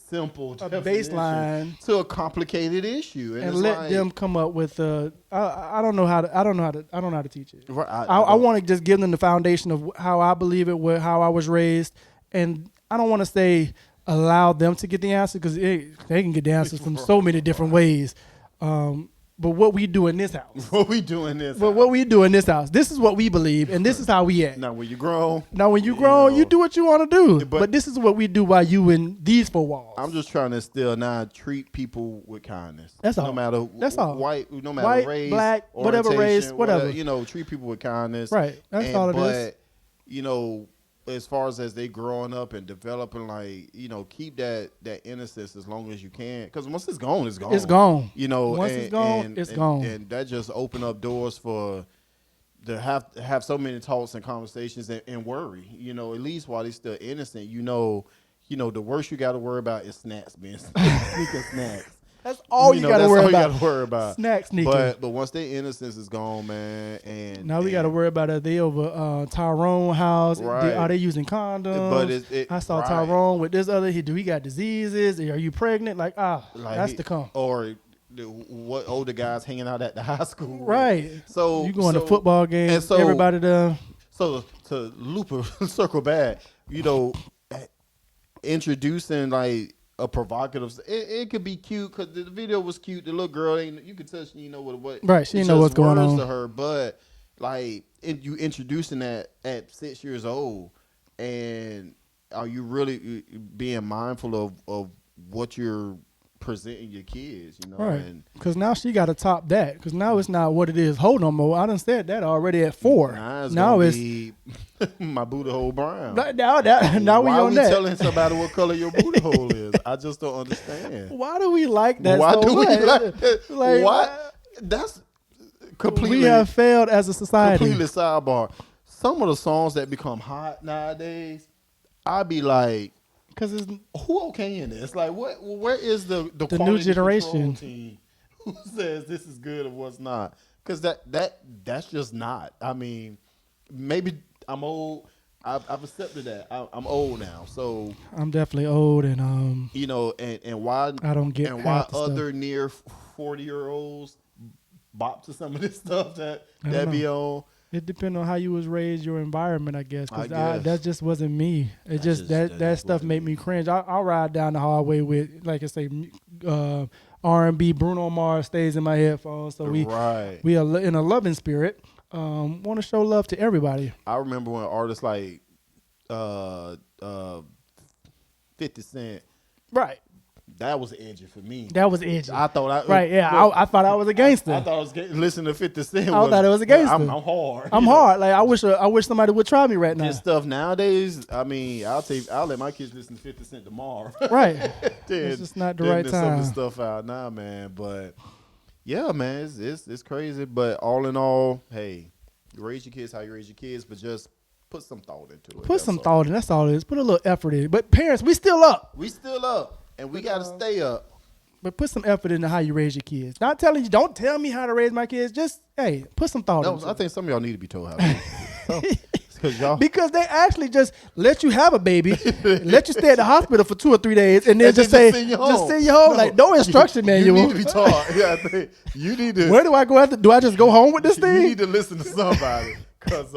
simple definition baseline. to a complicated issue, And it's let like- them come up with I don't know how to teach it. Right, I want to just give them the foundation of how I believe it, how I was raised, and I don't want to say allow them to get the answer because they can get the answers from so many different ways. But what we do in this house, what we doing this. what we do in this house, this is what we believe, and this is how we act. Now, when you grown, Now, when you grown, know, you do what you want to do. but- But this is what we do while you in these four walls. I'm just trying to still now treat people with kindness. That's all. No matter That's all. no matter White, race, black, whatever race, orientation, whatever. treat people with kindness. Right. That's all it is. But as far as they growing up and developing, keep that innocence as long as you can. Because once it's gone, it's gone. It's gone. and- Once it's gone, and- it's and- gone. And that just open up doors for to have so many talks and conversations and worry. At least while they're still innocent, the worst you got to worry about is snacks, being sneaking snacks. That's all you got to that's worry all about. You got to worry about. Snack sneaking. But once their innocence is gone, man, and Now we got to worry about it. They over Tyrone house. Right. Are they using condoms? But I saw right. Tyrone with this other. He got diseases. Are you pregnant? That's to come. Or what older guys hanging out at the high school? Right. So you going to football games? and so- Everybody there. So to loop a circle back, introducing a provocative. It could be cute because the video was cute. The little girl you could tell she didn't know what. Right, she it's didn't know just what's going words on. to her, but you introducing that at 6 years old, and are you really being mindful of what you're presenting your kids? Right. And Because now she got to top that. Because now it's not what it is. Hold no more. I done said that already at 4. now Now gonna it's be my booty hole brown. now we Why on are we that. telling somebody what color your booty hole is? I just don't understand. Why do we like that? Why so do we much? like that? Like, What? That's completely We have failed as a society. completely sidebar. Some of the songs that become hot nowadays, I'd be like, Because it's who okaying this? Like, what? Where is the new quality generation. control team who says this is good or what's not? Because that's just not. I mean, maybe I'm old. I've accepted that. I'm old now, so I'm definitely old and and why I don't get and why half the stuff. other near 40-year-olds bop to some of this stuff that I don't be on. It depends on how you was raised, your environment, I guess. 'Cause I guess. that just wasn't me. It just- that that stuff wasn't made me cringe. I'll ride down the hallway with, like I say, R&B. Bruno Mars stays in my headphones. So we Right. are in a loving spirit. Want to show love to everybody. I remember when artists like 50 Cent, Right. that was edgy for me. That was edgy. I thought right. Yeah. look, I thought I was a gangster. I thought I was listening to 50 Cent. I thought it was a gangster. I'm hard. I'm you know? hard. Like I wish somebody would try me right now. This stuff nowadays, I mean, I'll let my kids listen to 50 Cent tomorrow. Right. Then- It's just not the then right there's some of the time. stuff out now, man. But yeah, man, it's crazy. But all in all, hey, you raise your kids how you raise your kids, but just put some thought into it. Put That's some all. thought in. That's all it is. Put a little effort in. But parents, we still up. We still up. and we got to stay up. But put some effort into how you raise your kids. Not telling you, don't tell me how to raise my kids. Just, hey, put some thought No, into I it. think some of y'all need to be told how to do it. Because y'all. Because they actually just let you have a baby, let you stay at the hospital for 2 or 3 days, and then And just then say, send you home. just send you home. Like, no instruction You manual. need to be taught. Yeah, I think you need to. Where do I go after? Do I just go home with this You thing? need to listen to somebody because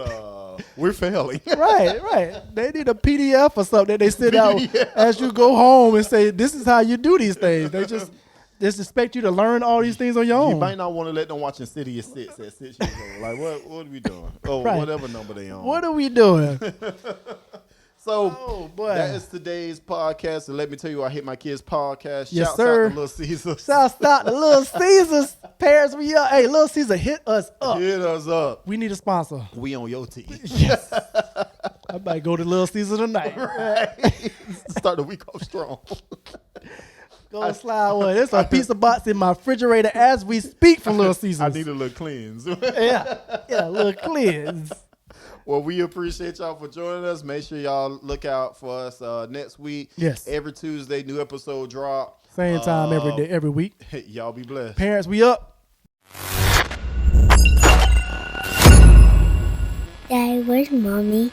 we're failing. Right. They need a PDF or something that they send out PDF. as you go home and say, this is how you do these things. They just expect you to learn all these things on your You own. might not want to let them watch Insidious 6 at 6 years old. Like, what are we doing? Oh, Right. whatever number they on. What are we doing? So Oh, boy. that is today's podcast. And let me tell you, I Hate My Kids podcast. Yes, Shouts sir. out to Little Caesar. Shouts out to Little Caesars. Parents, we up. Hey, Little Caesar, hit us up. Hit us up. We need a sponsor. We on your team. Yes. I might go to Little Caesar tonight. Start the week off strong. Go slide one. There's a pizza box in my refrigerator as we speak from Little Caesars. I need a little cleanse. Yeah, a little cleanse. Well, we appreciate y'all for joining us. Make sure y'all look out for us next week. Yes. Every Tuesday, new episode drop. Same time every day, every week. Y'all be blessed. Parents, we up. Dad, where's mommy?